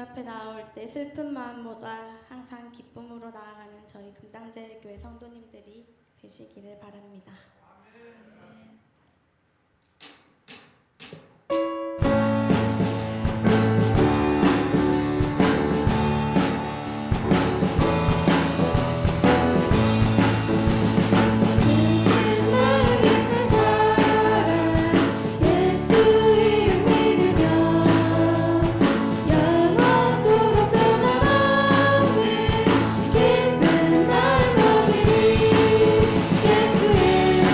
앞에 나올 때 슬픈 마음보다 항상 기쁨으로 나아가는 저희 금당제일교회 성도님들이 되시기를 바랍니다. 예수의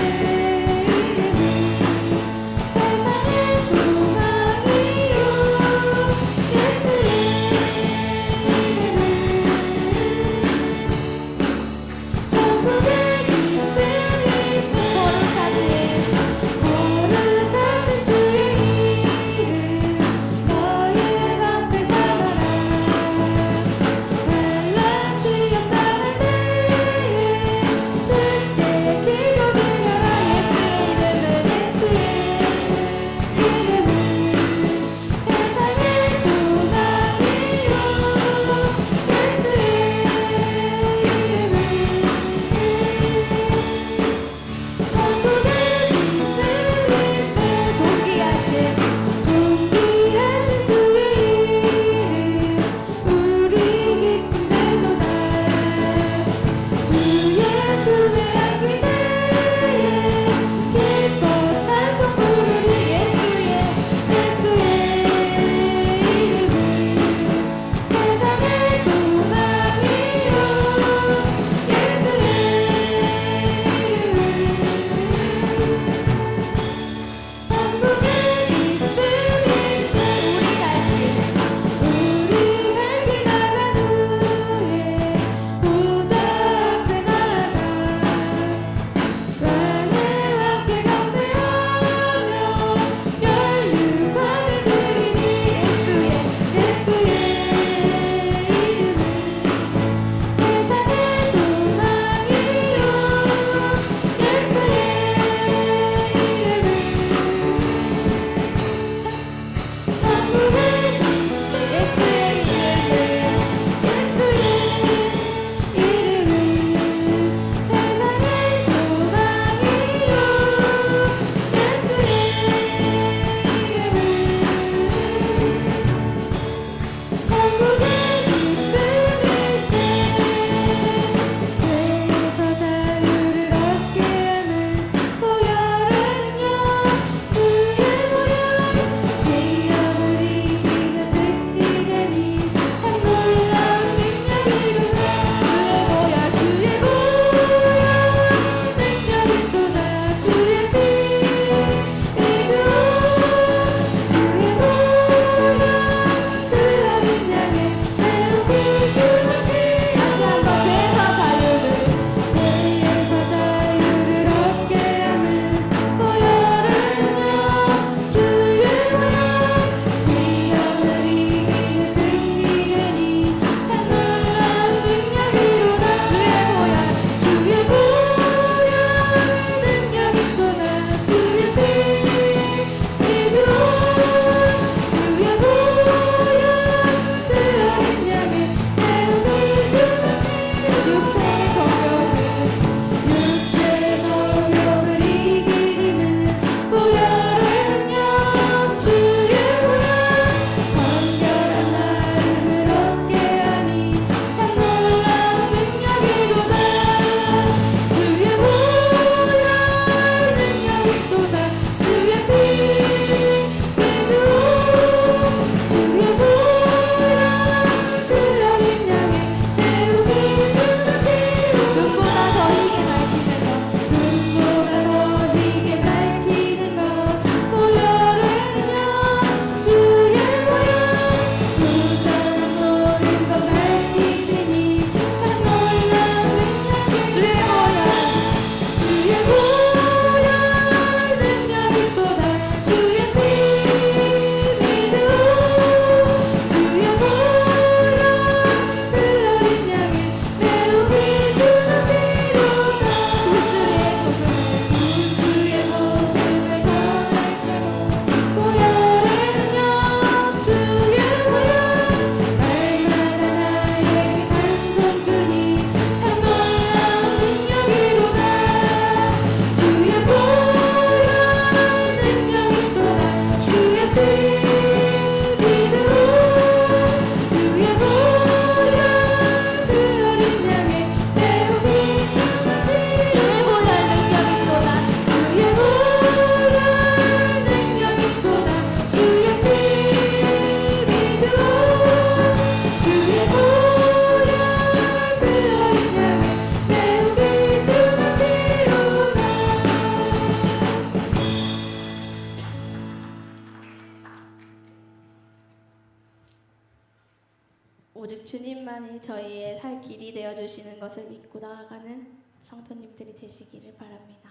오직 주님만이 저희의 살 길이 되어 주시는 것을 믿고 나아가는 성도님들이 되시기를 바랍니다.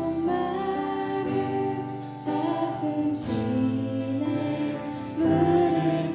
목마른 사슴 시내 물을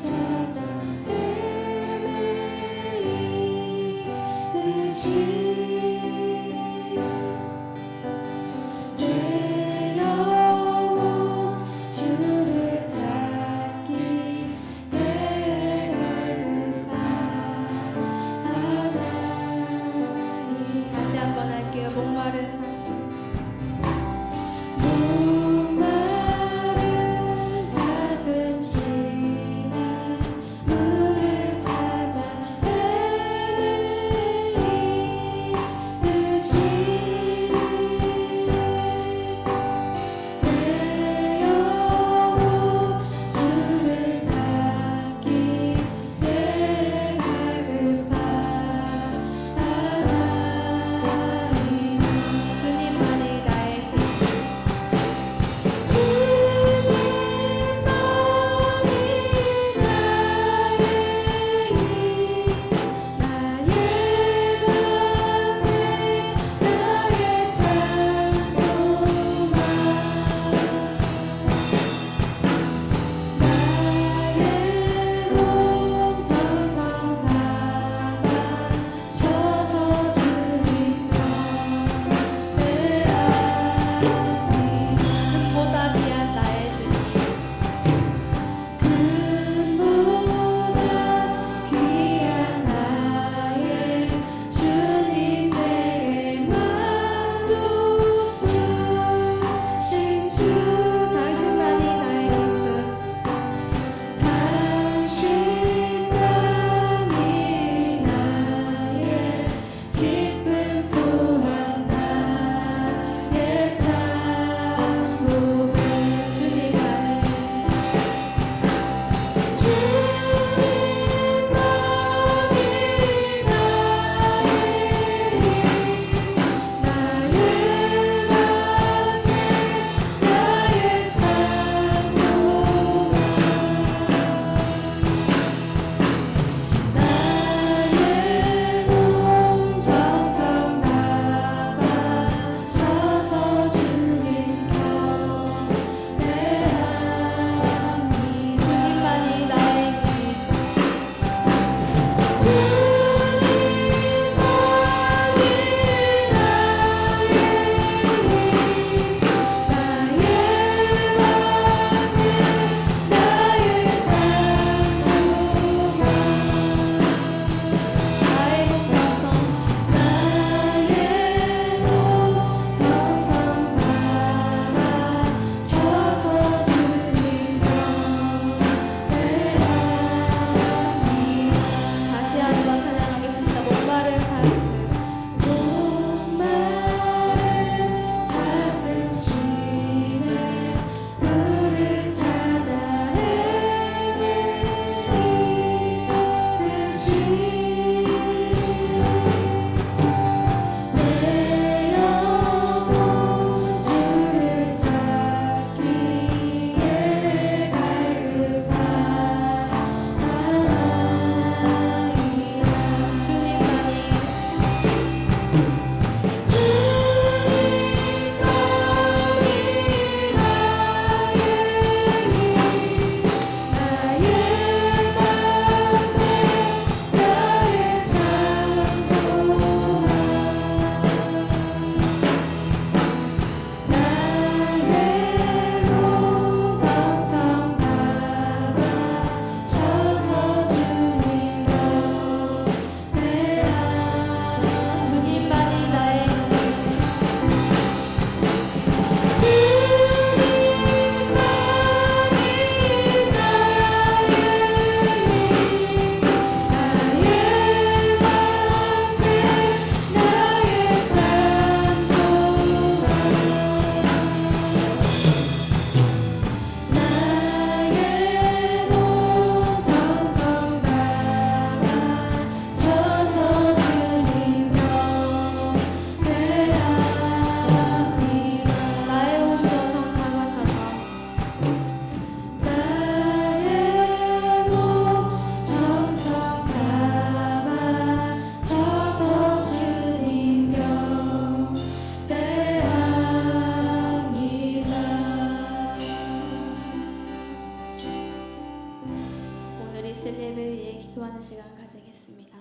기도하는 시간 가지겠습니다.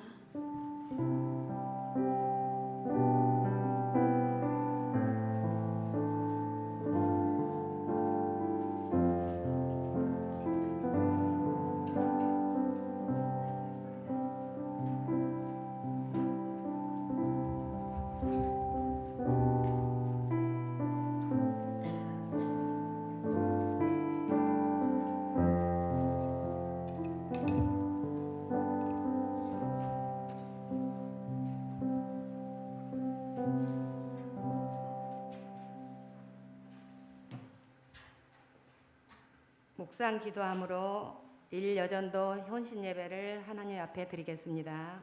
묵상 기도함으로 일여전도 혼신 예배를 하나님 앞에 드리겠습니다.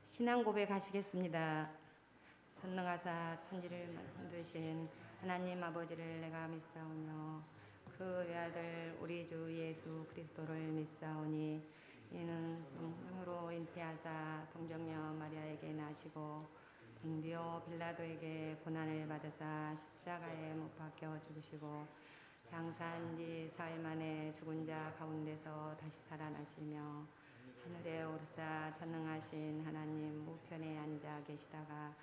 신앙 고백하시겠습니다. 전능하사 천지를 만드신 하나님 아버지를 내가 믿사오며 그 외아들 우리 주 예수 그리스도를 믿사오니 이는 성령으로 잉태하사 동정녀 마리아에게 나시고 본디오 빌라도에게 고난을 받으사 십자가에 못 박혀 죽으시고 장사한 지 사흘 만에 죽은 자 가운데서 다시 살아나시며 하늘에 오르사 전능하신 하나님 우편에 앉아 계시다가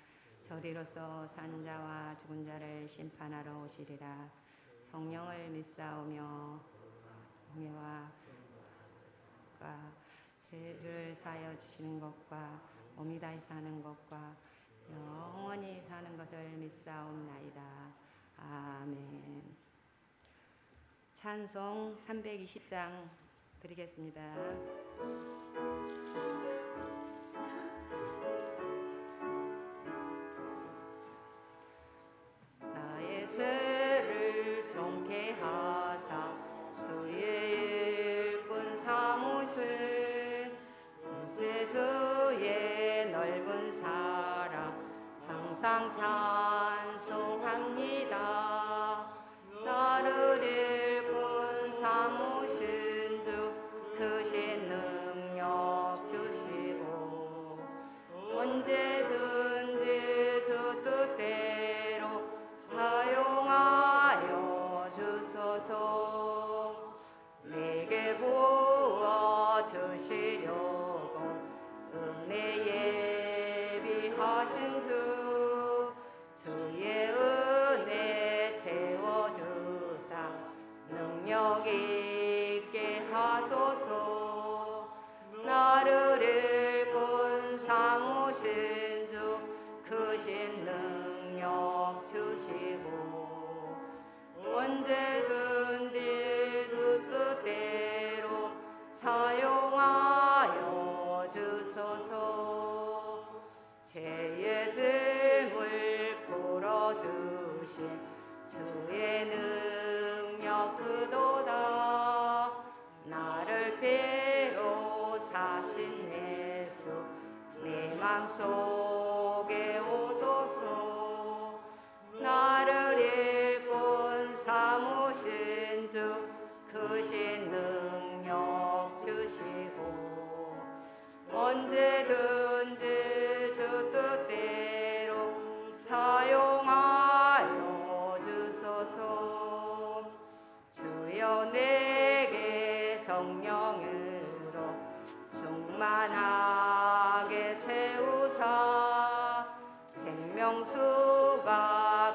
저리로서 산 자와 죽은 자를 심판하러 오시리라. 성령을 믿사오며 공예와 죄를 사하여 주시는 것과 몸이 다시 사는 것과 영원히 사는 것을 믿사옵나이다. 아멘. 찬송 320장 드리겠습니다. 나의 죄를 정케 하사 주의 일꾼 삼으신 구세주의 넓은 사랑 항상 찬송합니다. 나를 일꾼 삼으신 주 크신 능력 주시고 언제든지 주 뜻대로 사용하여 주소서. 내게 부어 주시려고 은혜 예비하신 주 주의 은혜 채워주사 능력 있게 하소서. 나를 일꾼 삼으신 주 크신 능력 주시고 언제든지 주 뜻대로 사용하여 주소서. 죄의 짐을 풀어주신 주의 능력 크도다. 나를 배로 사신 예수 내 맘속에 오소서. 나를 일꾼 삼으신 주 크신 능력 주시고 언제든지 주 뜻대로 사용하여 주소서. 주여 내게 성령으로 충만하게 채우사 생명수가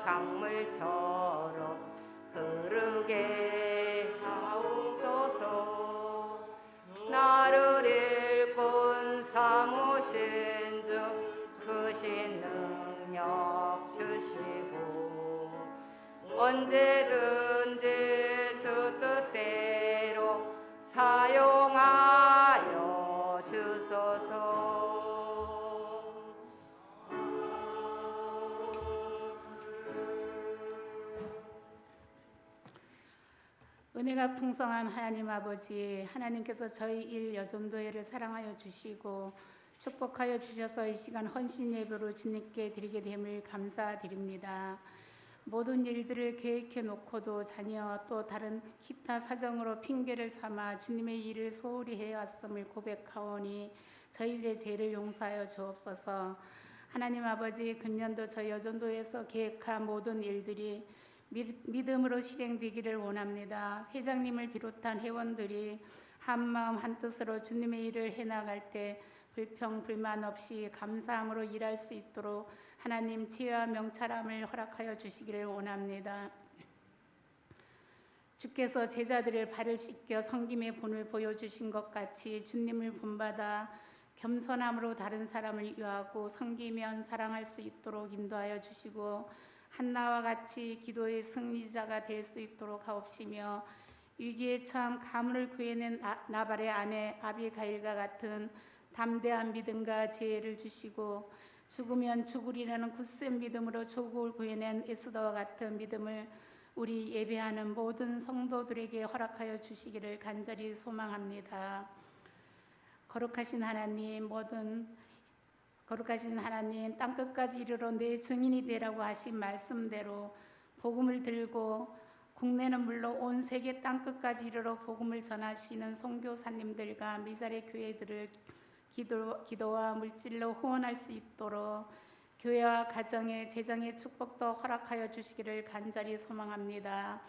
강물처럼 흐르게 하옵소서. 나를 일꾼 삼으신 주 크신 능력 주시고 언제든지 주 뜻대로 사용하여 주소서. 은혜가 풍성한 하나님 아버지, 하나님께서 저희 일여전도회를 사랑하여 주시고 축복하여 주셔서 이 시간 헌신 예배로 주님께 드리게 됨을 감사드립니다. 모든 일들을 계획해 놓고도 자녀 또 다른 기타 사정으로 핑계를 삼아 주님의 일을 소홀히 해왔음을 고백하오니 저희들의 죄를 용서하여 주옵소서. 하나님 아버지, 금년도 저희 여전도에서 계획한 모든 일들이 믿음으로 실행되기를 원합니다. 회장님을 비롯한 회원들이 한마음 한뜻으로 주님의 일을 해나갈 때 불평 불만 없이 감사함으로 일할 수 있도록 하나님 지혜와 명철함을 허락하여 주시기를 원합니다. 주께서 제자들의 발을 씻겨 섬김의 본을 보여주신 것 같이 주님을 본받아 겸손함으로 다른 사람을 위하고 섬기면 사랑할 수 있도록 인도하여 주시고 한나와 같이 기도의 승리자가 될 수 있도록 하옵시며 위기에 처한 가문을 구해낸 나발의 아내 아비가일과 같은 담대한 믿음과 지혜를 주시고 죽으면 죽으리라는 굳센 믿음으로 조국을 구해낸 에스더와 같은 믿음을 우리 예배하는 모든 성도들에게 허락하여 주시기를 간절히 소망합니다. 거룩하신 하나님, 땅끝까지 이르러 내 증인이 되라고 하신 말씀대로 복음을 들고 국내는 물론 온 세계 땅끝까지 이르러 복음을 전하시는 선교사님들과 미자리 교회들을 기도와 물질로 후원할 수 있도록 교회와 가정의 재정의 축복도 허락하여 주시기를 간절히 소망합니다.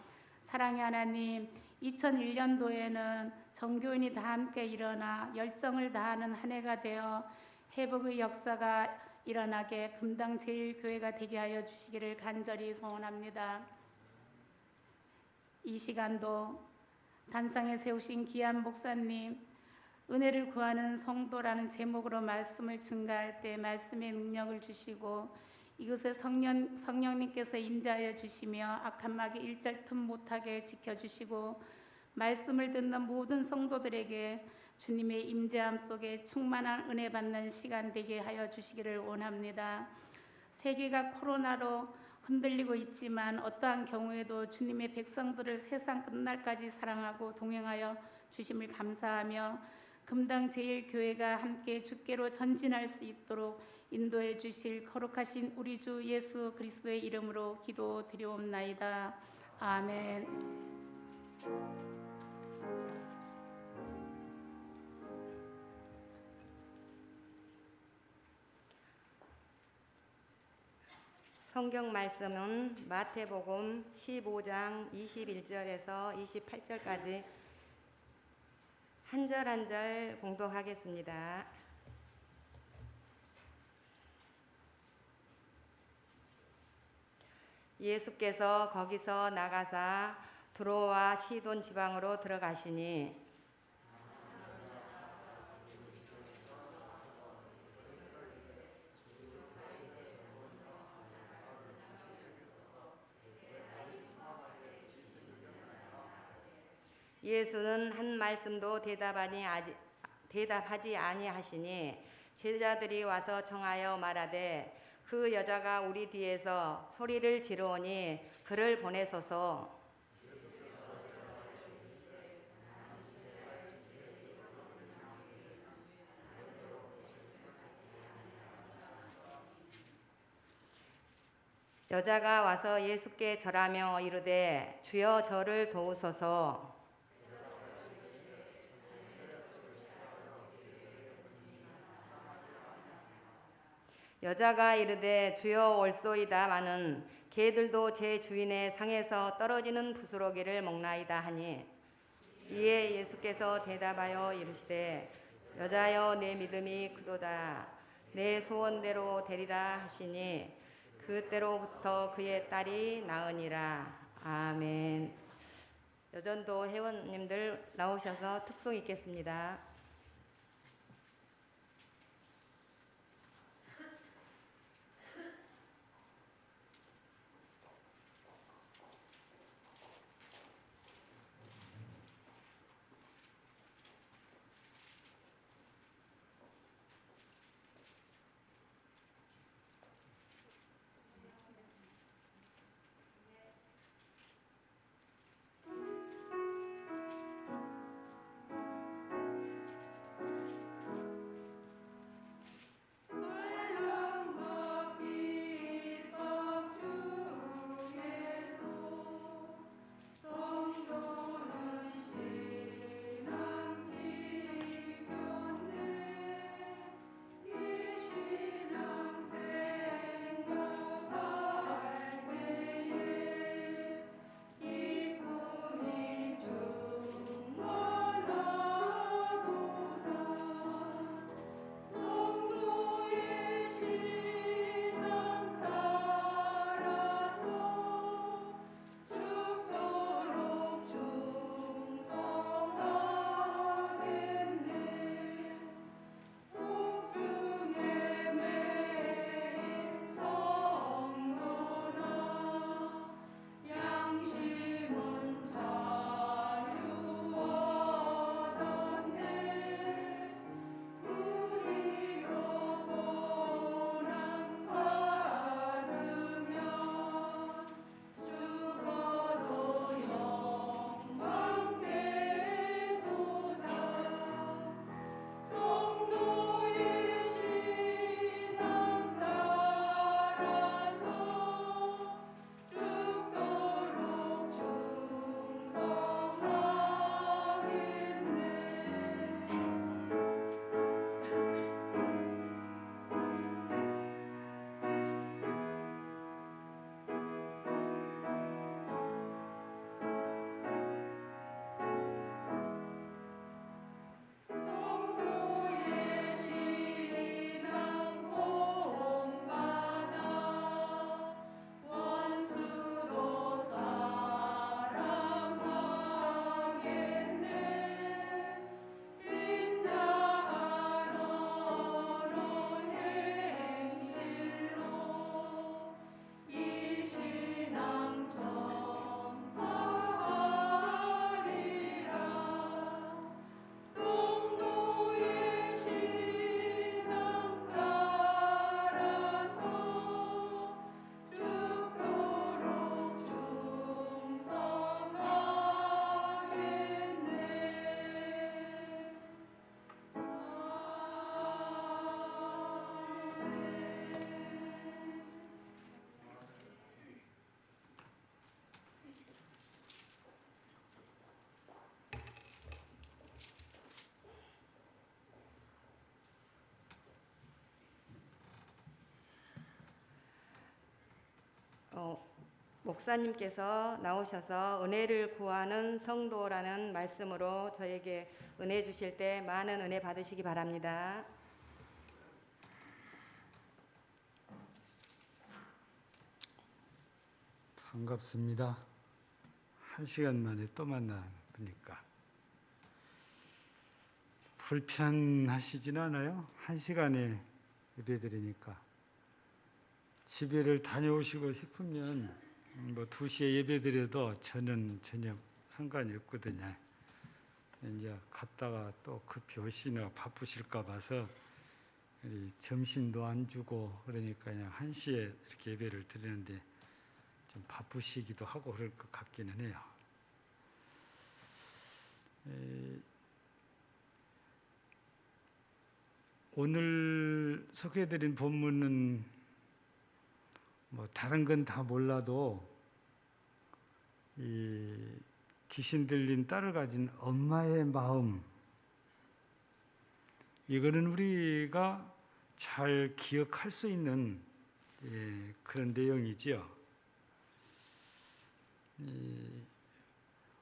사랑의 하나님, 2001년도에는 전교인이 다 함께 일어나 열정을 다하는 한 해가 되어 회복의 역사가 일어나게 금당 제일교회가 되게 하여 주시기를 간절히 소원합니다. 이 시간도 단상에 세우신 귀한 목사님, 은혜를 구하는 성도라는 제목으로 말씀을 증가할 때 말씀의 능력을 주시고 이곳에 성령님께서 임재하여 주시며 악한 마귀 일절 틈 못하게 지켜주시고 말씀을 듣는 모든 성도들에게 주님의 임재함 속에 충만한 은혜 받는 시간 되게 하여 주시기를 원합니다. 세계가 코로나로 흔들리고 있지만 어떠한 경우에도 주님의 백성들을 세상 끝날까지 사랑하고 동행하여 주심을 감사하며 금당 제일교회가 함께 주께로 전진할 수 있도록 인도해 주실 거룩하신 우리 주 예수 그리스도의 이름으로 기도드리옵나이다. 아멘. 성경 말씀은 마태복음 15장 21절에서 28절까지 한 절 한 절 봉독하겠습니다. 예수께서 거기서 나가사 두로와 시돈 지방으로 들어가시니 예수는 한 말씀도 대답하지 아니하시니 제자들이 와서 청하여 말하되 그 여자가 우리 뒤에서 소리를 지르오니 그를 보내소서. 여자가 와서 예수께 절하며 이르되 주여 저를 도우소서. 여자가 이르되 주여 올소이다마는 개들도 제 주인의 상에서 떨어지는 부스러기를 먹나이다 하니 이에 예수께서 대답하여 이르시되 여자여 내 믿음이 크도다. 내 소원대로 되리라 하시니 그때로부터 그의 딸이 나으니라. 아멘. 여전도 회원님들 나오셔서 특송 읽겠습니다. 목사님께서 나오셔서 은혜를 구하는 성도라는 말씀으로 저에게 은혜 주실 때 많은 은혜 받으시기 바랍니다. 반갑습니다. 1시간 만에 또 만나보니까 불편하시진 않아요? 1시간에 예배드리니까. 집에를 다녀오시고 싶으면 뭐 2시에 예배드려도 저는 전혀 상관이 없거든요. 이제 갔다가 또 급히 오시나 바쁘실까 봐서 점심도 안 주고 그러니까 그냥 1시에 이렇게 예배를 드리는데 좀 바쁘시기도 하고 그럴 것 같기는 해요. 오늘 소개해드린 본문은 뭐 다른 건 다 몰라도 이 귀신 들린 딸을 가진 엄마의 마음, 이거는 우리가 잘 기억할 수 있는 그런 내용이지요.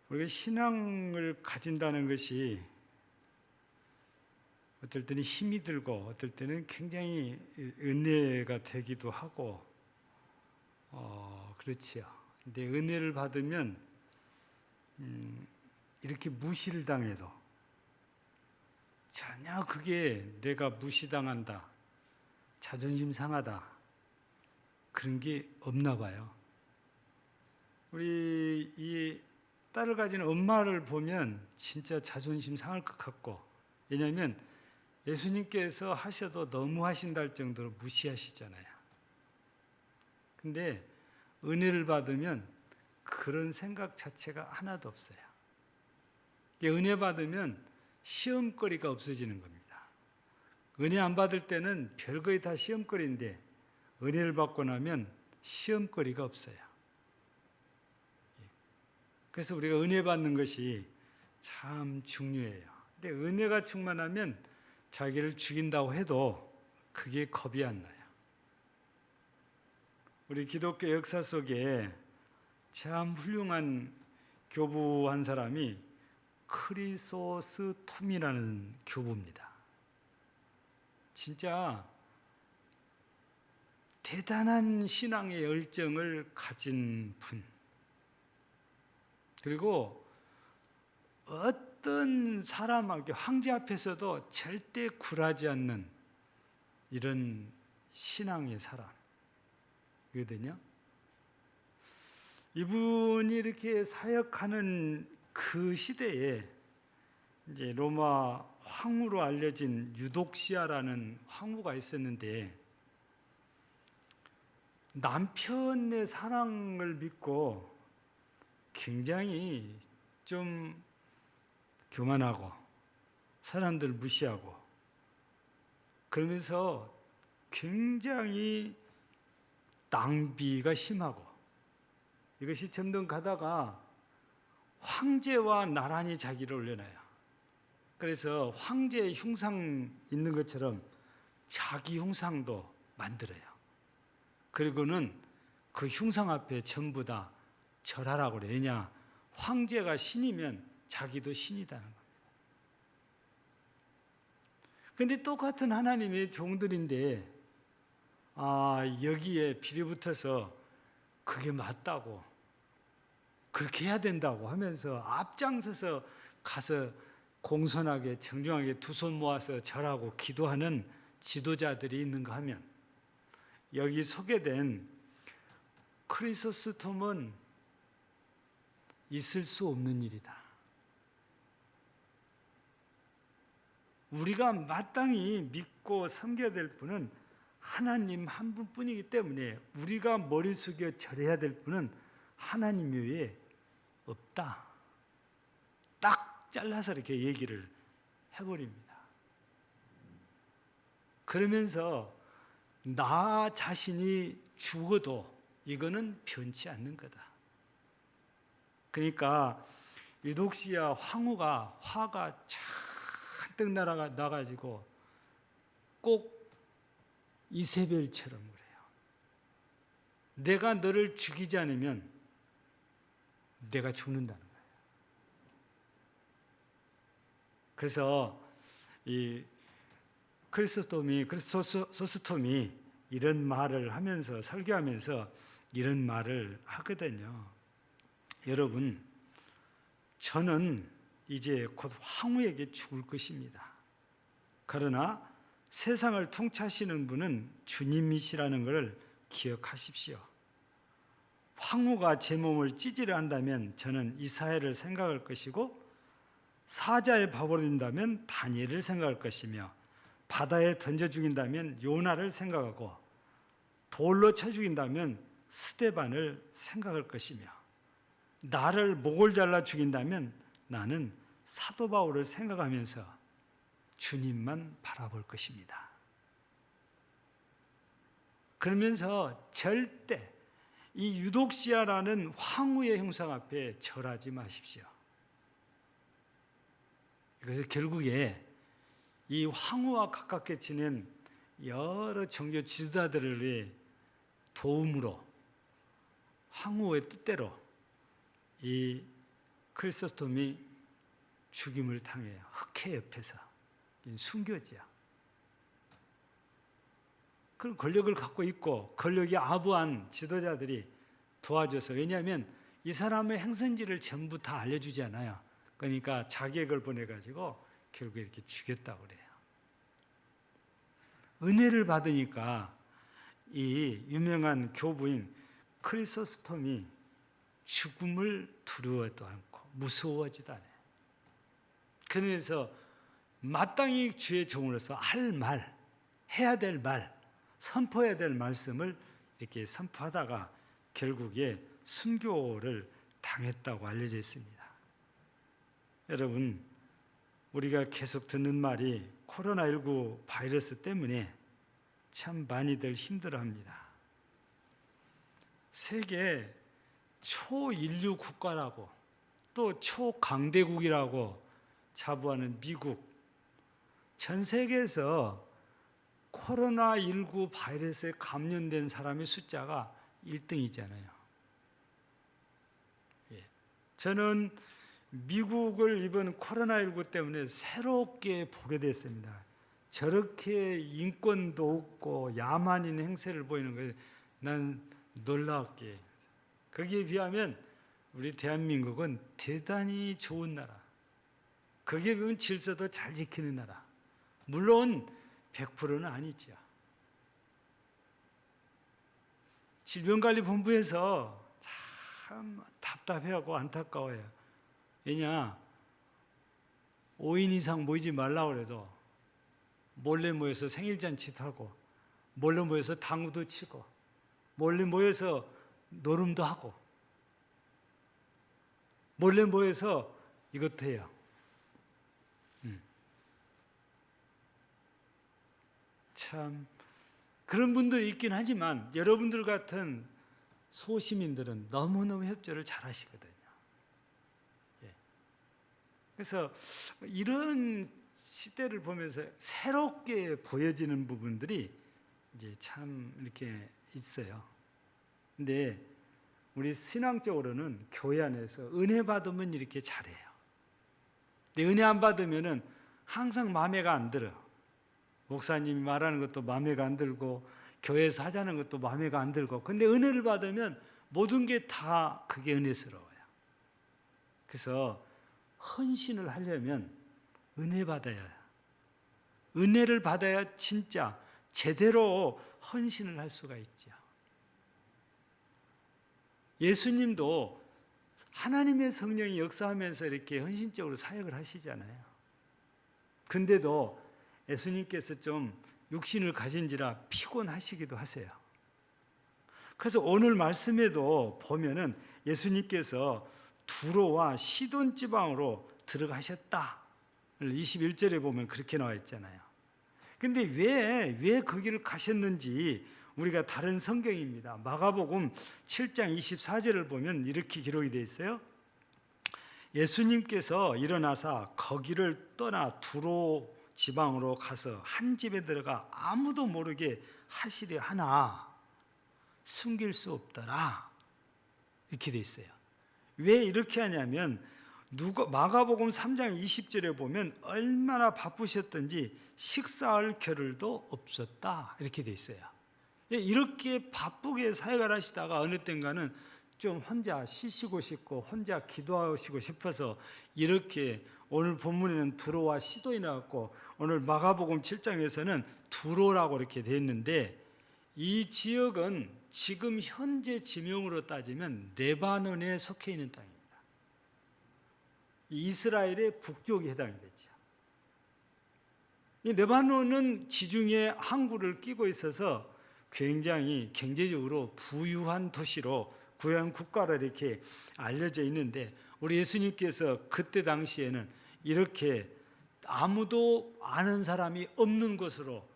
우리가 신앙을 가진다는 것이 어떨 때는 힘이 들고 어떨 때는 굉장히 은혜가 되기도 하고 그렇지요. 근데 은혜를 받으면 이렇게 무시를 당해도 전혀 그게 내가 무시당한다, 자존심 상하다, 그런 게 없나 봐요. 우리 이 딸을 가진 엄마를 보면 진짜 자존심 상할 것 같고, 왜냐하면 예수님께서 하셔도 너무 하신다 할 정도로 무시하시잖아요. 근데 은혜를 받으면 그런 생각 자체가 하나도 없어요. 은혜 받으면 시험거리가 없어지는 겁니다. 은혜 안 받을 때는 별거에 다 시험거리인데 은혜를 받고 나면 시험거리가 없어요. 그래서 우리가 은혜 받는 것이 참 중요해요. 근데 은혜가 충만하면 자기를 죽인다고 해도 그게 겁이 안 나요. 우리 기독교 역사 속에 참 훌륭한 교부 한 사람이 크리소스톰이라는 교부입니다. 진짜 대단한 신앙의 열정을 가진 분, 그리고 어떤 사람에게 황제 앞에서도 절대 굴하지 않는 이런 신앙의 사람이거든요. 이분이 이렇게 사역하는 그 시대에 이제 로마 황후로 알려진 유독시아라는 황후가 있었는데, 남편의 사랑을 믿고 굉장히 좀 교만하고 사람들 무시하고 그러면서 굉장히 낭비가 심하고, 이것이 점점 가다가 황제와 나란히 자기를 올려놔요. 그래서 황제의 흉상 있는 것처럼 자기 흉상도 만들어요. 그리고는 그 흉상 앞에 전부 다 절하라고 그래요. 왜냐? 황제가 신이면 자기도 신이다는 겁니다. 그런데 똑같은 하나님의 종들인데 여기에 비례붙어서 그게 맞다고, 그렇게 해야 된다고 하면서 앞장서서 가서 공손하게 정중하게 두 손 모아서 절하고 기도하는 지도자들이 있는가 하면, 여기 소개된 크리소스톰은 있을 수 없는 일이다. 우리가 마땅히 믿고 섬겨야 될 분은 하나님 한 분뿐이기 때문에 우리가 머리 숙여 절해야 될 분은 하나님 외에 없다. 딱 잘라서 이렇게 얘기를 해버립니다. 그러면서 나 자신이 죽어도 이거는 변치 않는 거다. 그러니까 유독시아 황후가 화가 잔뜩 나가지고 꼭 이세벨처럼 그래요. 내가 너를 죽이지 않으면 내가 죽는다는 거예요. 그래서 이 크리스토스톰이 이런 말을 하면서 설교하면서 이런 말을 하거든요. 여러분, 저는 이제 곧 황후에게 죽을 것입니다. 그러나 세상을 통치하시는 분은 주님이시라는 것을 기억하십시오. 황후가 제 몸을 찌지려 한다면 저는 이사야를 생각할 것이고, 사자에 봐버린다면 다니엘을 생각할 것이며, 바다에 던져 죽인다면 요나를 생각하고, 돌로 쳐 죽인다면 스데반을 생각할 것이며, 나를 목을 잘라 죽인다면 나는 사도 바울을 생각하면서 주님만 바라볼 것입니다. 그러면서 절대 이 유독시아라는 황후의 형상 앞에 절하지 마십시오. 그래서 결국에 이 황후와 가깝게 지낸 여러 종교 지도자들의 도움으로, 황후의 뜻대로 이 크리스토스톰이 죽임을 당해요. 흑해 옆에서. 순교지야. 그런 권력을 갖고 있고 권력이 아부한 지도자들이 도와줘서, 왜냐하면 이 사람의 행선지를 전부 다 알려주지 않아요. 그러니까 자객을 보내가지고 결국에 이렇게 죽였다고 그래요. 은혜를 받으니까 이 유명한 교부인 크리소스톰이 죽음을 두려워도 않고 무서워하지도 않아요. 그래서 마땅히 주의 종으로서 할 말, 해야 될 말, 선포해야 될 말씀을 이렇게 선포하다가 결국에 순교를 당했다고 알려져 있습니다. 여러분, 우리가 계속 듣는 말이 코로나19 바이러스 때문에 참 많이들 힘들어합니다. 세계 초인류 국가라고 또 초강대국이라고 자부하는 미국, 전 세계에서 코로나19 바이러스에 감염된 사람의 숫자가 1등이잖아요. 저는 미국을 이번 코로나19 때문에 새롭게 보게 됐습니다. 저렇게 인권도 없고 야만인 행세를 보이는 거예요. 난 놀랍게. 거기에 비하면 우리 대한민국은 대단히 좋은 나라. 거기에 비하면 질서도 잘 지키는 나라. 물론 100%는 아니죠. 질병관리본부에서 참 답답해하고 안타까워요. 왜냐, 5인 이상 모이지 말라고 해도 몰래 모여서 생일잔치도 하고, 몰래 모여서 당구도 치고, 몰래 모여서 노름도 하고, 몰래 모여서 이것도 해요. 참 그런 분들이 있긴 하지만 여러분들 같은 소시민들은 너무너무 협조를 잘 하시거든요. 그래서 이런 시대를 보면서 새롭게 보여지는 부분들이 이제 참 이렇게 있어요. 근데 우리 신앙적으로는 교회 안에서 은혜 받으면 이렇게 잘해요. 근데 은혜 안 받으면은 항상 마음에가 안 들어요. 목사님이 말하는 것도 마음에가 안 들고, 교회에서 하자는 것도 마음에가 안 들고. 근데 은혜를 받으면 모든 게 다 그게 은혜스러워요. 그래서 헌신을 하려면 은혜 받아야 해요. 은혜를 받아야 진짜 제대로 헌신을 할 수가 있죠. 예수님도 하나님의 성령이 역사하면서 이렇게 헌신적으로 사역을 하시잖아요. 근데도 예수님께서 좀 육신을 가진지라 피곤하시기도 하세요. 그래서 오늘 말씀에도 보면은 예수님께서 두로와 시돈 지방으로 들어가셨다. 21절에 보면 그렇게 나와 있잖아요. 근데 왜 거기를 가셨는지 우리가 다른 성경입니다. 마가복음 7장 24절을 보면 이렇게 기록이 되어 있어요. 예수님께서 일어나사 거기를 떠나 두로 지방으로 가서 한 집에 들어가 아무도 모르게 하시려 하나 숨길 수 없더라. 이렇게 돼 있어요. 왜 이렇게 하냐면 마가복음 3장 20절에 보면 얼마나 바쁘셨던지 식사할 겨를도 없었다 이렇게 돼 있어요. 이렇게 바쁘게 사역을 하시다가 어느 땐가는 좀 혼자 쉬시고 싶고 혼자 기도하시고 싶어서 이렇게 오늘 본문에는 두로와 시돈이 나왔고 오늘 마가복음 7장에서는 두로라고 이렇게 돼 있는데 이 지역은 지금 현재 지명으로 따지면 레바논에 속해 있는 땅입니다. 이스라엘의 북쪽에 해당이 되죠. 이 레바논은 지중해 항구를 끼고 있어서 굉장히 경제적으로 부유한 도시로 부유한 국가로 이렇게 알려져 있는데 우리 예수님께서 그때 당시에는 이렇게 아무도 아는 사람이 없는 곳으로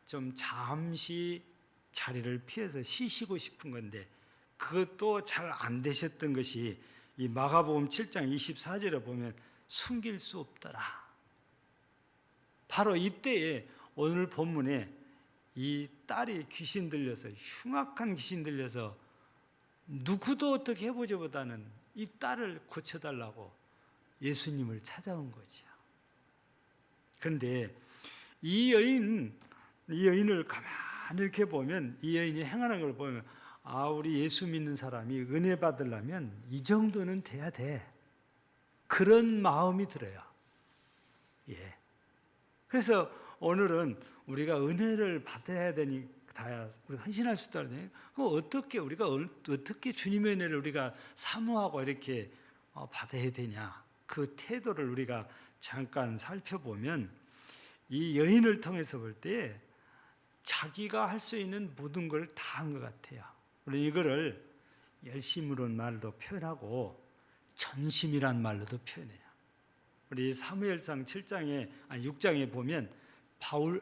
좀 잠시 자리를 피해서 쉬시고 싶은 건데 그것도 잘 안 되셨던 것이 이 마가복음 7장 24절에 보면 숨길 수 없더라. 바로 이때에 오늘 본문에 이 딸이 귀신 들려서 흉악한 귀신 들려서 누구도 어떻게 해보지보다는 이 딸을 고쳐달라고 예수님을 찾아온 거죠. 그런데 이 여인을 가만히 이렇게 보면 이 여인이 행하는 걸 보면 우리 예수 믿는 사람이 은혜 받으려면 이 정도는 돼야 돼. 그런 마음이 들어요. 예. 그래서 오늘은 우리가 은혜를 받아야 되니 우리가 헌신할 수 있다는 우리가 어떻게 주님의 은혜를 우리가 사모하고 이렇게 받아야 되냐? 그 태도를 우리가 잠깐 살펴보면 이 여인을 통해서 볼 때 자기가 할 수 있는 모든 걸 다 한 것 같아요. 우리 이거를 열심으로는 말도 표현하고 전심이란 말로도 표현해요. 우리 사무엘상 6장에 보면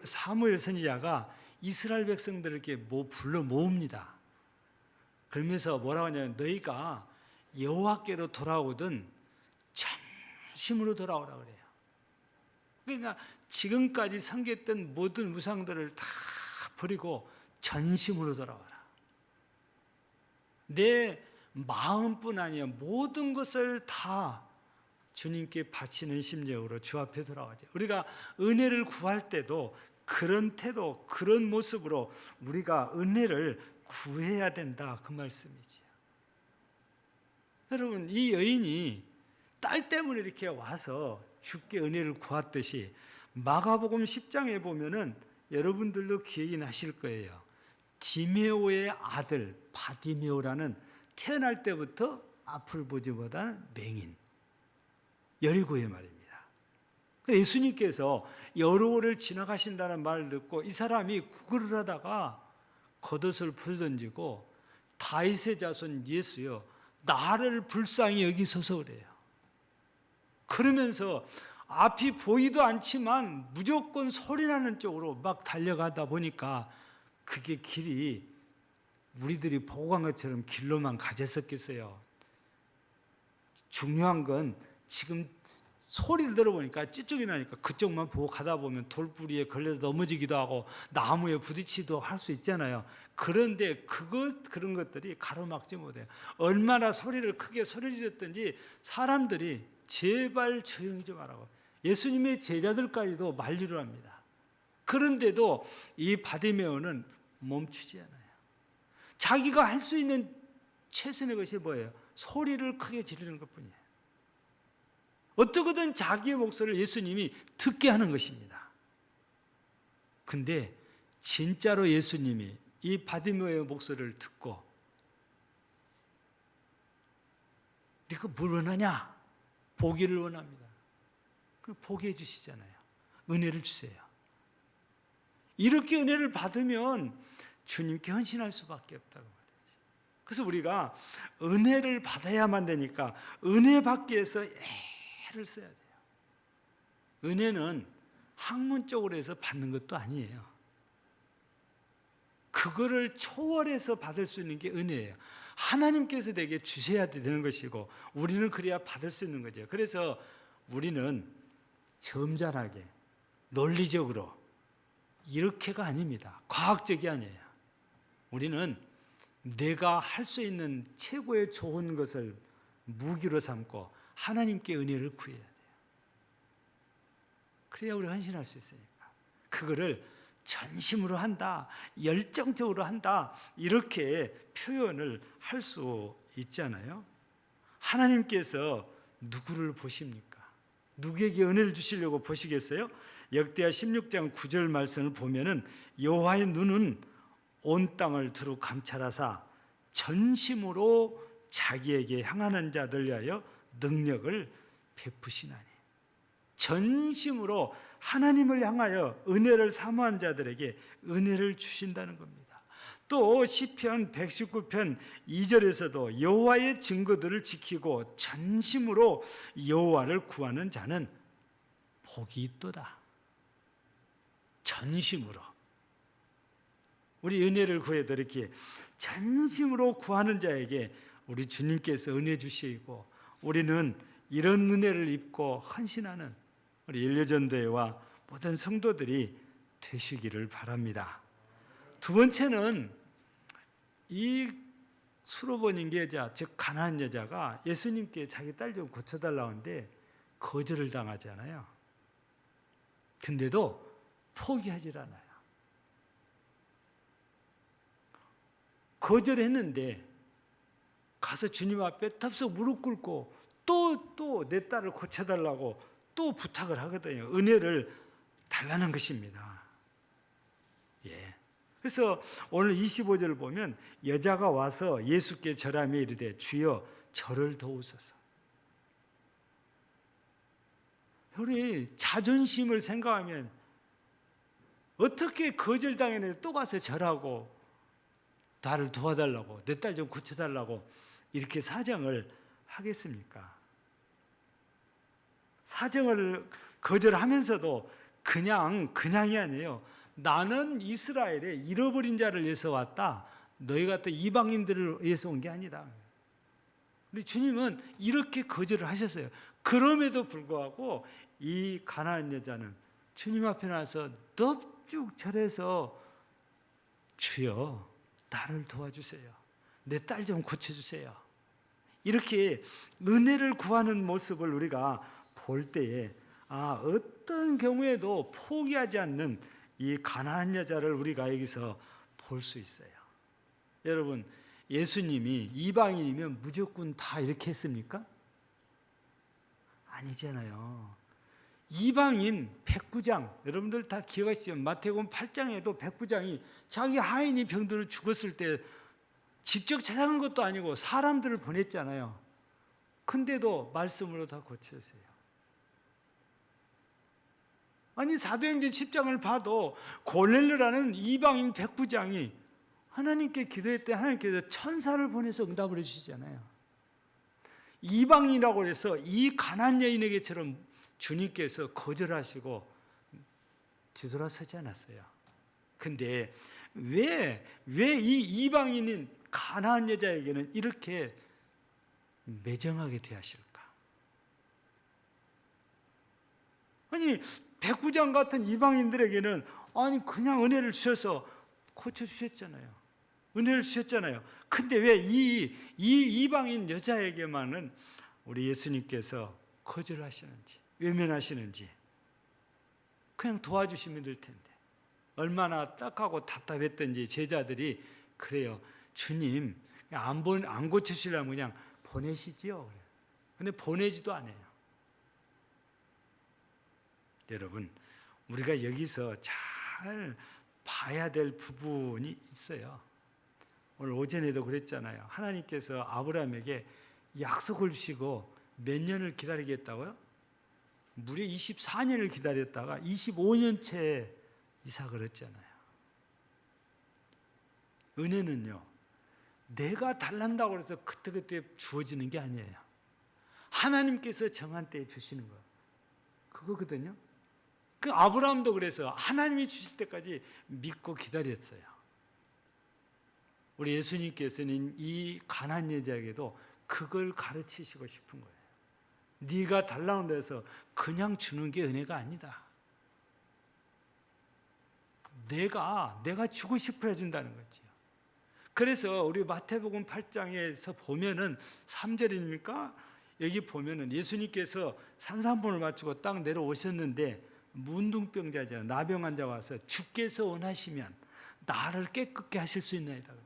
사무엘 선지자가 이스라엘 백성들에게 불러 모읍니다. 그러면서 뭐라고 하냐면 너희가 여호와께로 돌아오든 전심으로 돌아오라 그래요. 그러니까 지금까지 섬겼던 모든 우상들을 다 버리고 전심으로 돌아와라. 내 마음뿐 아니라 모든 것을 다 주님께 바치는 심령으로 주 앞에 돌아가죠. 우리가 은혜를 구할 때도 그런 태도, 그런 모습으로 우리가 은혜를 구해야 된다 그 말씀이지요. 여러분 이 여인이 딸 때문에 이렇게 와서 주께 은혜를 구했듯이 마가복음 10장에 보면은 여러분들도 기억이 나실 거예요. 디메오의 아들 바디메오라는 태어날 때부터 앞을 보지보다는 맹인 여리고의 말입니다. 예수님께서 여리고를 지나가신다는 말을 듣고 이 사람이 구걸을 하다가 겉옷을 부서던지고 다윗의 자손 예수여 나를 불쌍히 여기소서 그래요. 그러면서 앞이 보이도 않지만 무조건 소리나는 쪽으로 막 달려가다 보니까 그게 길이 우리들이 보고 간 것처럼 길로만 가졌었겠어요. 중요한 건 지금 소리를 들어보니까 찌쪽이 나니까 그쪽만 보고 가다 보면 돌부리에 걸려서 넘어지기도 하고 나무에 부딪히기도 할 수 있잖아요. 그런데 그런 것들이 가로막지 못해요. 얼마나 소리를 크게 소리 지르든지 사람들이 제발 조용히 좀 하라고 예수님의 제자들까지도 만류를 합니다. 그런데도 이 바디메오는 멈추지 않아요. 자기가 할 수 있는 최선의 것이 뭐예요? 소리를 크게 지르는 것뿐이에요. 어떻게든 자기의 목소리를 예수님이 듣게 하는 것입니다. 근데 진짜로 예수님이 이 바디메오의 목소리를 듣고 네가 뭘 원하냐? 보기를 원합니다. 그럼 보게 해주시잖아요. 은혜를 주세요. 이렇게 은혜를 받으면 주님께 헌신할 수밖에 없다고 말이죠. 그래서 우리가 은혜를 받아야만 되니까 은혜 받기 위해서 애를 써야 돼요. 은혜는 학문적으로 해서 받는 것도 아니에요. 그거를 초월해서 받을 수 있는 게 은혜예요. 하나님께서 내게 주셔야 되는 것이고 우리는 그래야 받을 수 있는 거죠. 그래서 우리는 점잖하게 논리적으로 이렇게가 아닙니다. 과학적이 아니에요. 우리는 내가 할 수 있는 최고의 좋은 것을 무기로 삼고 하나님께 은혜를 구해야 돼요. 그래야 우리가 헌신할 수 있으니까. 그거를 전심으로 한다, 열정적으로 한다, 이렇게 표현을 할 수 있잖아요. 하나님께서 누구를 보십니까? 누구에게 은혜를 주시려고 보시겠어요? 역대하 16장 9절 말씀을 보면은 여호와의 눈은 온 땅을 두루 감찰하사 전심으로 자기에게 향하는 자들 위하여 능력을 베푸시나니. 전심으로 하나님을 향하여 은혜를 사모한 자들에게 은혜를 주신다는 겁니다. 또 시편 119편 2절에서도 여호와의 증거들을 지키고 전심으로 여호와를 구하는 자는 복이 있도다. 전심으로 우리 은혜를 구해드리기에 전심으로 구하는 자에게 우리 주님께서 은혜 주시고, 우리는 이런 은혜를 입고 헌신하는 우리 인류전도회와 모든 성도들이 되시기를 바랍니다. 두 번째는 이 수로보닌 여자, 즉 가나안 여자가 예수님께 자기 딸 좀 고쳐달라고 하는데 거절을 당하잖아요. 근데도 포기하질 않아요. 거절했는데 가서 주님 앞에 덥석 무릎 꿇고 또 내 딸을 고쳐달라고 또 부탁을 하거든요. 은혜를 달라는 것입니다. 예. 그래서 오늘 25절을 보면 여자가 와서 예수께 절하며 이르되 주여 저를 도우소서. 우리 자존심을 생각하면 어떻게 거절당했는데 또 가서 절하고 나를 도와달라고, 내 딸 좀 고쳐달라고 이렇게 사정을 하겠습니까? 사정을 거절하면서도 그냥이 아니에요. 나는 이스라엘에 잃어버린 자를 위해서 왔다. 너희 같은 이방인들을 위해서 온 게 아니다. 우리 주님은 이렇게 거절을 하셨어요. 그럼에도 불구하고 이 가나안 여자는 주님 앞에 나서 넙죽 절해서 주여 나를 도와주세요. 내 딸 좀 고쳐주세요. 이렇게 은혜를 구하는 모습을 우리가 볼 때에 어떤 경우에도 포기하지 않는 이 가나안 여자를 우리가 여기서 볼 수 있어요. 여러분, 예수님이 이방인이면 무조건 다 이렇게 했습니까? 아니잖아요. 이방인 백부장, 여러분들 다 기억하시죠? 마태복음 8장에도 백부장이 자기 하인이 병들어 죽었을 때 직접 찾아간 것도 아니고 사람들을 보냈잖아요. 근데도 말씀으로 다 고쳤어요. 아니 사도행전 10장을 봐도 고넬료라는 이방인 백부장이 하나님께 기도했대 하나님께서 천사를 보내서 응답을 해주시잖아요. 이방인이라고 해서 이 가나안 여인에게처럼 주님께서 거절하시고 뒤돌아서지 않았어요. 근데 왜 이 이방인인 가나안 여자에게는 이렇게 매정하게 대하실까? 아니 백부장 같은 이방인들에게는 아니 그냥 은혜를 주셔서 고쳐주셨잖아요. 은혜를 주셨잖아요. 근데 왜 이 이방인 여자에게만은 우리 예수님께서 거절하시는지, 외면하시는지 그냥 도와주시면 될 텐데 얼마나 딱하고 답답했던지 제자들이 그래요. 주님 안 고치시려면 그냥 보내시지요. 근데 보내지도 않아요. 여러분, 우리가 여기서 잘 봐야 될 부분이 있어요. 오늘 오전에도 그랬잖아요. 하나님께서 아브라함에게 약속을 주시고 몇 년을 기다리겠다고요? 무려 24년을 기다렸다가 25년째 이삭을 했잖아요. 은혜는요, 내가 달란다고 해서 그때그때 주어지는 게 아니에요. 하나님께서 정한 때에 주시는 거 그거거든요. 그 아브라함도 그래서 하나님이 주실 때까지 믿고 기다렸어요. 우리 예수님께서는 이 가나안 여자에게도 그걸 가르치시고 싶은 거예요. 네가 달라는 데서 그냥 주는 게 은혜가 아니다. 내가 주고 싶어 해준다는 거지요. 그래서 우리 마태복음 8장에서 보면은 3절입니까? 여기 보면은 예수님께서 산상봉을 마치고 딱 내려오셨는데 문둥병자죠, 나병 환자 와서 주께서 원하시면 나를 깨끗게 하실 수 있나이다 그래요.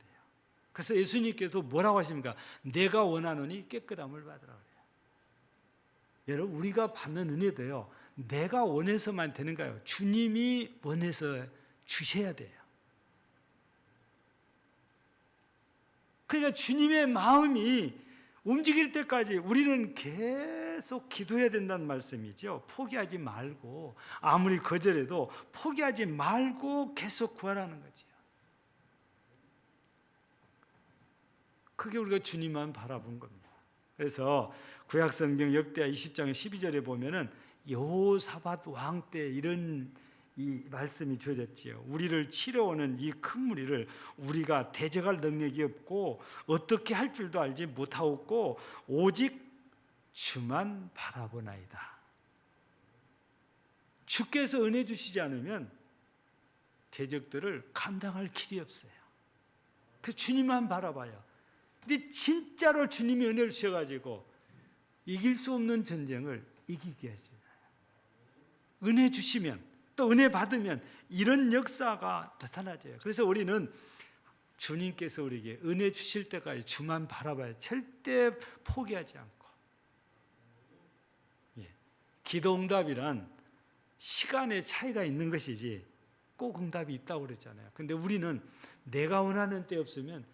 그래서 예수님께서 뭐라고 하십니까? 내가 원하노니 깨끗함을 받으라 그래요. 여러분, 우리가 받는 은혜도요, 내가 원해서만 되는가요? 주님이 원해서 주셔야 돼요. 그러니까 주님의 마음이 움직일 때까지 우리는 계속 기도해야 된다는 말씀이죠. 포기하지 말고, 아무리 거절해도 포기하지 말고 계속 구하라는 거지요. 그게 우리가 주님만 바라본 겁니다. 그래서 구약성경 역대하 20장 12절에 보면은 여호사밧 왕 때 이런 이 말씀이 주어졌지요. 우리를 치러오는 이 큰 무리를 우리가 대적할 능력이 없고 어떻게 할 줄도 알지 못하옵고 오직 주만 바라보나이다. 주께서 은혜 주시지 않으면 대적들을 감당할 길이 없어요. 그 주님만 바라봐요. 근데 진짜로 주님이 은혜를 주셔가지고 이길 수 없는 전쟁을 이기게 해주잖아요. 은혜 주시면, 또 은혜 받으면 이런 역사가 나타나져요. 그래서 우리는 주님께서 우리에게 은혜 주실 때까지 주만 바라봐요. 절대 포기하지 않고. 기도 응답이란 시간의 차이가 있는 것이지 꼭 응답이 있다고 그랬잖아요. 근데 우리는 내가 원하는 때 없으면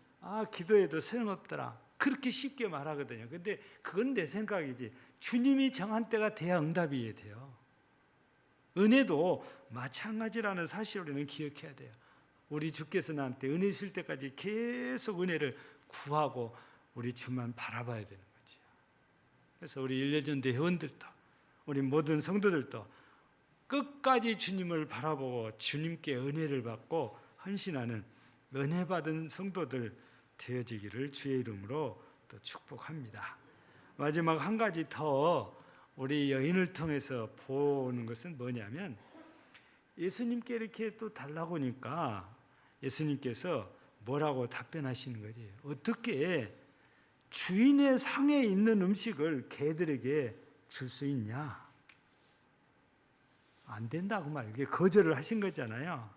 기도해도 소용없더라, 그렇게 쉽게 말하거든요. 근데 그건 내 생각이지, 주님이 정한 때가 돼야 응답이 돼요. 은혜도 마찬가지라는 사실을 우리는 기억해야 돼요. 우리 주께서 나한테 은혜 주실 때까지 계속 은혜를 구하고 우리 주만 바라봐야 되는 거죠. 그래서 우리 일례전도 회원들도, 우리 모든 성도들도 끝까지 주님을 바라보고 주님께 은혜를 받고 헌신하는 은혜 받은 성도들 되어지기를 주의 이름으로 또 축복합니다. 마지막 한 가지 더 우리 여인을 통해서 보는 것은 뭐냐면, 예수님께 이렇게 또 달라고 하니까 예수님께서 뭐라고 답변하시는 거지. 어떻게 주인의 상에 있는 음식을 개들에게 줄 수 있냐? 안 된다고 말이에요. 거절을 하신 거잖아요.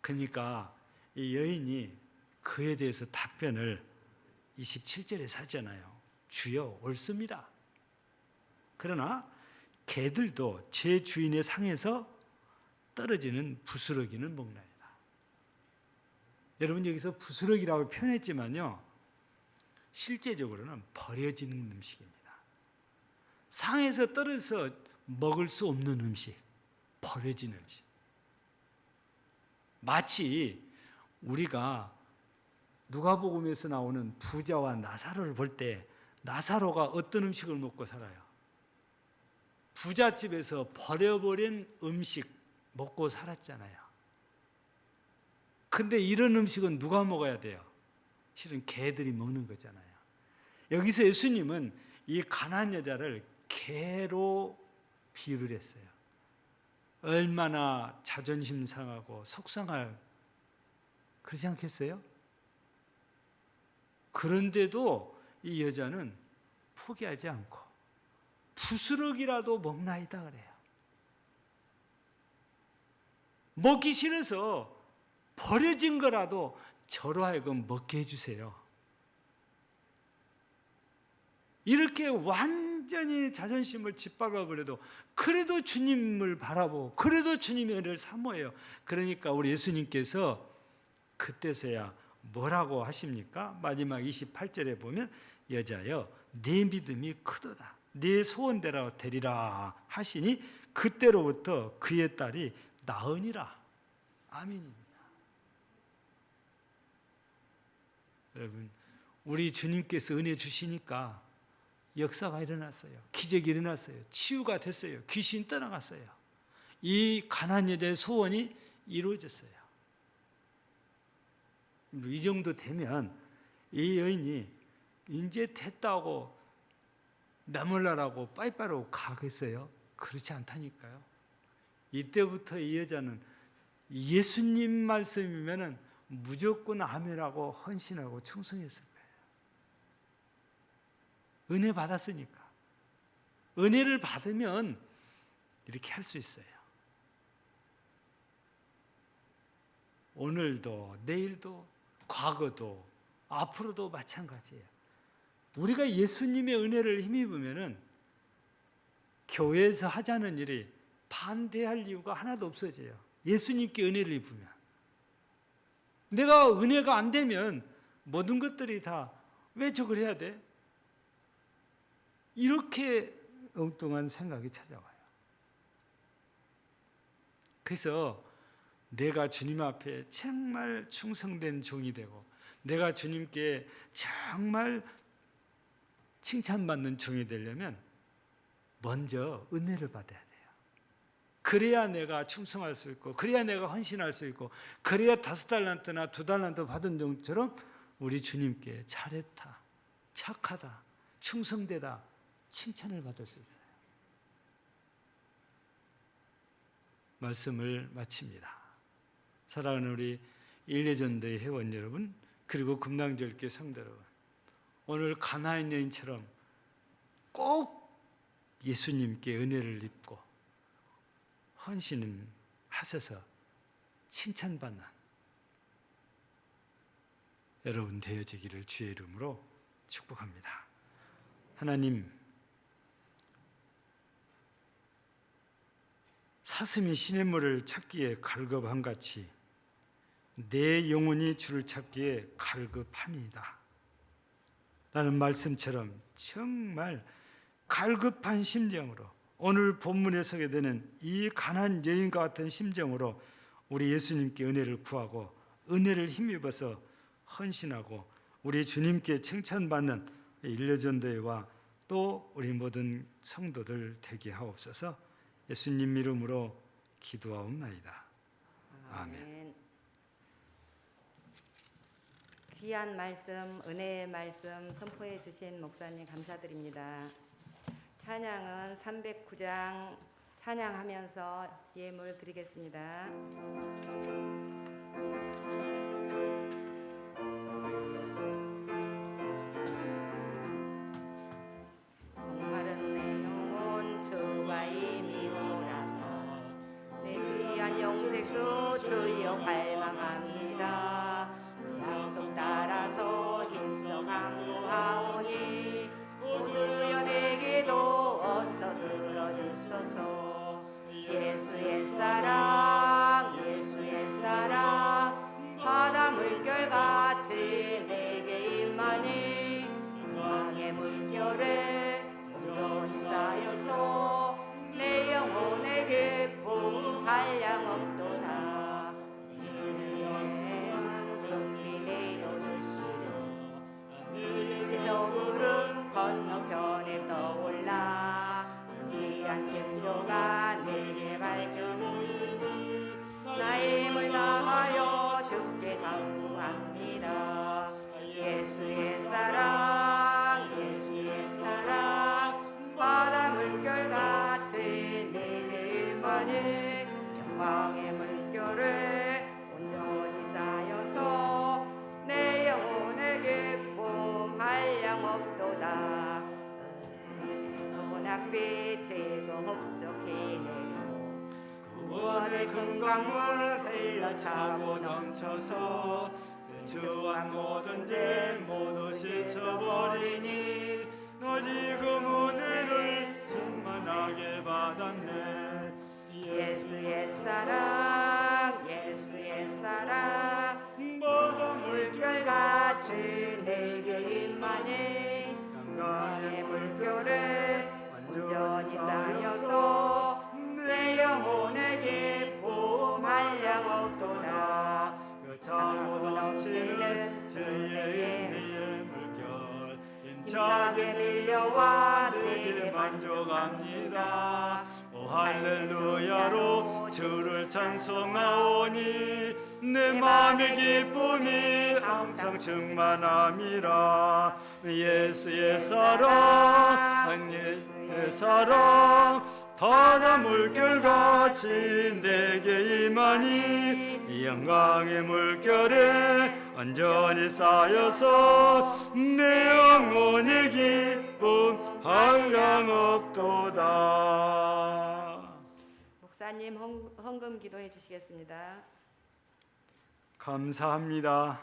그러니까 이 여인이 그에 대해서 답변을 27절에 하잖아요. 주여, 옳습니다. 그러나 개들도 제 주인의 상에서 떨어지는 부스러기는 먹나이다. 여러분, 여기서 부스러기라고 표현했지만요, 실제적으로는 버려지는 음식입니다. 상에서 떨어져서 먹을 수 없는 음식, 버려지는 음식. 마치 우리가 누가복음에서 나오는 부자와 나사로를 볼 때 나사로가 어떤 음식을 먹고 살아요? 부잣집에서 버려버린 음식 먹고 살았잖아요. 근데 이런 음식은 누가 먹어야 돼요? 실은 개들이 먹는 거잖아요. 여기서 예수님은 이 가난한 여자를 개로 비유를 했어요. 얼마나 자존심 상하고 속상할, 그러지 않겠어요? 그런데도 이 여자는 포기하지 않고 부스러기라도 먹나이다 그래요. 먹기 싫어서 버려진 거라도 저로 하여금 먹게 해주세요. 이렇게 완전히 자존심을 짓밟아 버려도 그래도 주님을 바라보고 그래도 주님의 은혜를 사모해요. 그러니까 우리 예수님께서 그때서야 뭐라고 하십니까? 마지막 28절에 보면 여자여, 네 믿음이 크도다. 네 소원대로 되리라 하시니 그때로부터 그의 딸이 나으니라. 아멘입니다. 여러분, 우리 주님께서 은혜 주시니까 역사가 일어났어요. 기적이 일어났어요. 치유가 됐어요. 귀신 떠나갔어요. 이 가난한 여자의 소원이 이루어졌어요. 이 정도 되면 이 여인이 이제 됐다고 나몰라라고 빠이빠이라고 가겠어요? 그렇지 않다니까요. 이때부터 이 여자는 예수님 말씀이면은 무조건 아멘하고 헌신하고 충성했을 거예요. 은혜 받았으니까. 은혜를 받으면 이렇게 할 수 있어요. 오늘도 내일도 과거도 앞으로도 마찬가지예요. 우리가 예수님의 은혜를 힘입으면은 교회에서 하자는 일이 반대할 이유가 하나도 없어져요. 예수님께 은혜를 입으면. 내가 은혜가 안 되면 모든 것들이 다 왜 저걸 해야 돼? 이렇게 엉뚱한 생각이 찾아와요. 그래서 내가 주님 앞에 정말 충성된 종이 되고 내가 주님께 정말 칭찬받는 종이 되려면 먼저 은혜를 받아야 돼요. 그래야 내가 충성할 수 있고 그래야 내가 헌신할 수 있고 그래야 5달란트나 2달란트 받은 종처럼 우리 주님께 잘했다, 착하다, 충성되다 칭찬을 받을 수 있어요. 말씀을 마칩니다. 사랑하는 우리 일례전도의 회원 여러분, 그리고 금당절교 성도 여러분, 오늘 가나안 여인처럼 꼭 예수님께 은혜를 입고 헌신하셔서 칭찬받는 여러분 되어지기를 주의 이름으로 축복합니다. 하나님, 사슴이 시냇물을 찾기에 갈급한 같이 내 영혼이 주를 찾기에 갈급하니이다 라는 말씀처럼 정말 갈급한 심정으로 오늘 본문에 서게 되는 이 가난한 여인과 같은 심정으로 우리 예수님께 은혜를 구하고 은혜를 힘입어서 헌신하고 우리 주님께 칭찬받는 일례전도회와 또 우리 모든 성도들 되게 하옵소서. 예수님 이름으로 기도하옵나이다. 아멘. 귀한 말씀, 은혜의 말씀 선포해 주신 목사님 감사드립니다. 찬양은 309장 찬양하면서 예물 드리겠습니다. 목마른 내 영혼 주가 이미 오라서 내 귀한 영생수 주여 갈망합니다. 그 약속 따라서 힘써 강구하오니 모두여 내게도 어서 들어주소서. 예수의 사랑 예수의 사랑 바다 물결같이 내게 임하니 강의 물결에 온전히 쌓여서 내 영혼의 기쁨 한량 없도다. 내 영생은 금리 내려주시려 이제 저 구름 건너편에 떠올라 귀한 징조가 내게 밝혀오니 나의 힘을 다하여 주께 간구합니다. 예수의 사랑 예수의 사랑 바다 물결같이 내게 임하니 영광의 물결에 온전히 쌓여서 내 영혼의 기쁨 한량 없도다. 소낙빛 지금 흡족히 내려 구원의 금강물 흘러차고 넘쳐서 죄추한 모든 죄 모두 씻어버리니 너 지금 은혜를 충만하게 받았네. 예수의 사랑 예수의 사랑 바다 물결같이 내게 임하니 강의 물결에 온전히 쌓여서 내 영혼의 기쁨 한량 없도다. 그 차고 넘치는 주의 은혜의 물결 힘차게 밀려와 내게 만족합니다. 오 할렐루야로 주를 찬송하오니 내 마음의 기쁨이 항상 충만함이라. 예수의 사랑 내 사랑 바다 물결같이 내게 임하니 이 영광의 물결에 온전히 쌓여서 내 영혼의 기쁨 한량없도다. 목사님 헌금 기도해 주시겠습니다. 감사합니다.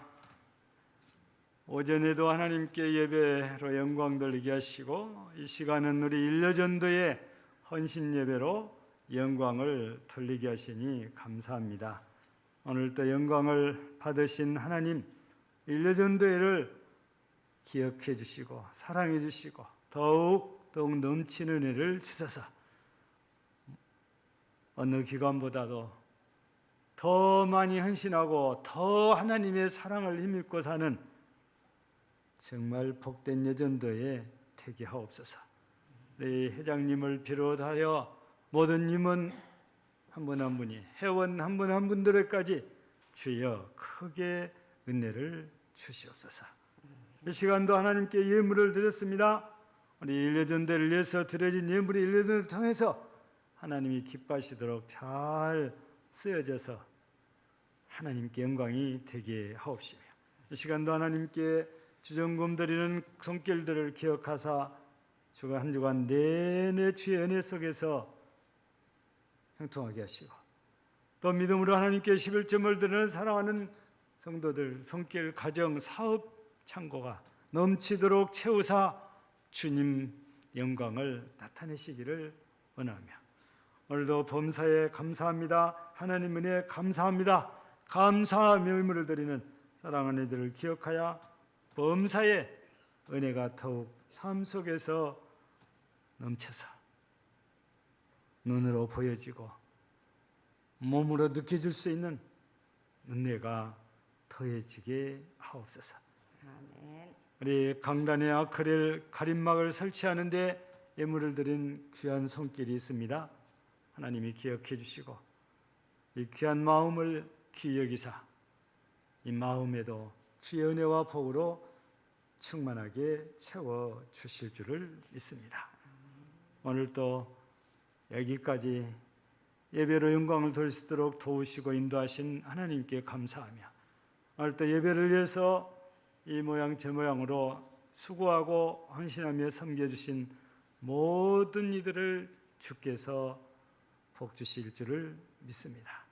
오전에도 하나님께 예배로 영광 돌리게 하시고 이 시간은 우리 일려전도의 헌신 예배로 영광을 돌리게 하시니 감사합니다. 오늘도 영광을 받으신 하나님, 일려전도회를 기억해 주시고 사랑해 주시고 더욱 넘치는 은혜를 주셔서 어느 기관보다도 더 많이 헌신하고 더 하나님의 사랑을 힘입고 사는 정말 복된 여전도에 되게 하옵소서. 우리 회장님을 비롯하여 모든 임원 한 분 한 분이 회원 한 분 한 분들에까지 주여 크게 은혜를 주시옵소서. 이 시간도 하나님께 예물을 드렸습니다. 우리 일려전도를 위해서 드려진 예물이 일려전도를 통해서 하나님이 기뻐하시도록 잘 쓰여져서 하나님께 영광이 되게 하옵시며 이 시간도 하나님께 주정금 드리는 손길들을 기억하사 주가 한 주간 내내 주의 은혜 속에서 형통하게 하시고 또 믿음으로 하나님께 11점을 드리는 사랑하는 성도들 손길, 가정, 사업 창고가 넘치도록 채우사 주님 영광을 나타내시기를 원하며 오늘도 범사에 감사합니다. 하나님 은혜에 감사합니다. 감사하며 의무를 드리는 사랑하는 이들을 기억하여 범사에 은혜가 더욱 삶 속에서 넘쳐서 눈으로 보여지고 몸으로 느껴질 수 있는 은혜가 더해지게 하옵소서. 아멘. 우리 강단의 아크릴 가림막을 설치하는데 예물을 드린 귀한 손길이 있습니다. 하나님이 기억해 주시고 이 귀한 마음을 귀히 여기사 이 마음에도 주의 은혜와 복으로 충만하게 채워 주실 줄을 믿습니다. 오늘 또 여기까지 예배로 영광을 돌릴 수 있도록 도우시고 인도하신 하나님께 감사하며 오늘 또 예배를 위해서 이 모양 저 모양으로 수고하고 헌신하며 섬겨주신 모든 이들을 주께서 복 주실 줄을 믿습니다.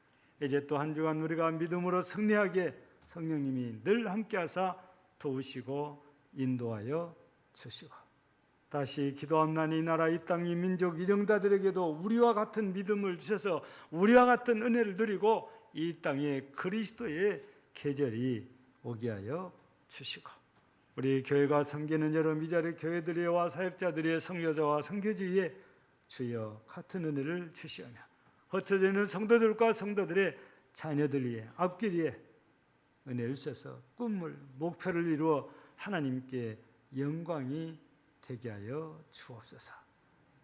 이제 또 한 주간 우리가 믿음으로 승리하게 성령님이 늘 함께하사 도우시고 인도하여 주시고 다시 기도함나니 이 나라 이 땅 이 민족 이 정다들에게도 우리와 같은 믿음을 주셔서 우리와 같은 은혜를 누리고 이 땅에 그리스도의 계절이 오게 하여 주시고 우리 교회가 섬기는 여러 미자리 교회들이와 사역자들의 선교자와 선교지에 주여 같은 은혜를 주시오며 흩어져 있는 성도들과 성도들의 자녀들 위에 앞길 위에 은혜를 주셔서 꿈을 목표를 이루어 하나님께 영광이 되게 하여 주옵소서.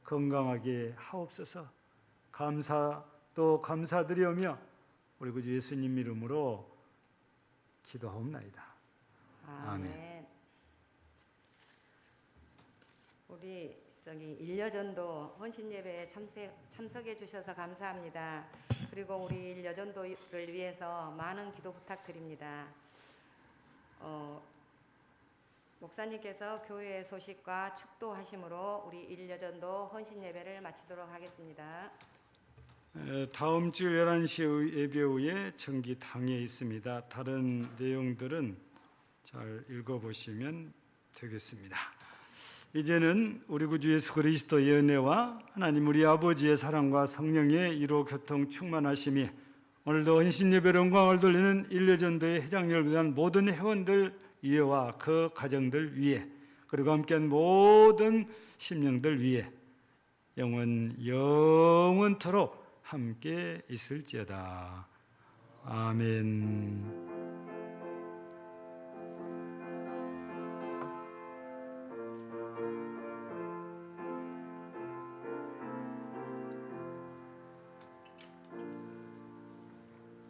건강하게 하옵소서. 감사도 감사드리오며 우리 구주 예수님 이름으로 기도하옵나이다. 아멘. 우리 일려전도 헌신 예배에 참석해 주셔서 감사합니다. 그리고 우리 일려전도를 위해서 많은 기도 부탁드립니다. 목사님께서 교회의 소식과 축도하심으로 우리 일려전도 헌신 예배를 마치도록 하겠습니다. 다음 주 11시 예배 후에 정기당에 있습니다. 다른 내용들은 잘 읽어보시면 되겠습니다. 이제는 우리 구주 예수 그리스도의 은혜와 하나님 우리 아버지의 사랑과 성령의 이로 교통 충만하심이 오늘도 헌신 예배로 영광을 돌리는 일려전도의 회장님을 위한 모든 회원들 위에와 그 가정들 위에 그리고 함께한 모든 심령들 위에 영원토록 함께 있을지어다. 아멘.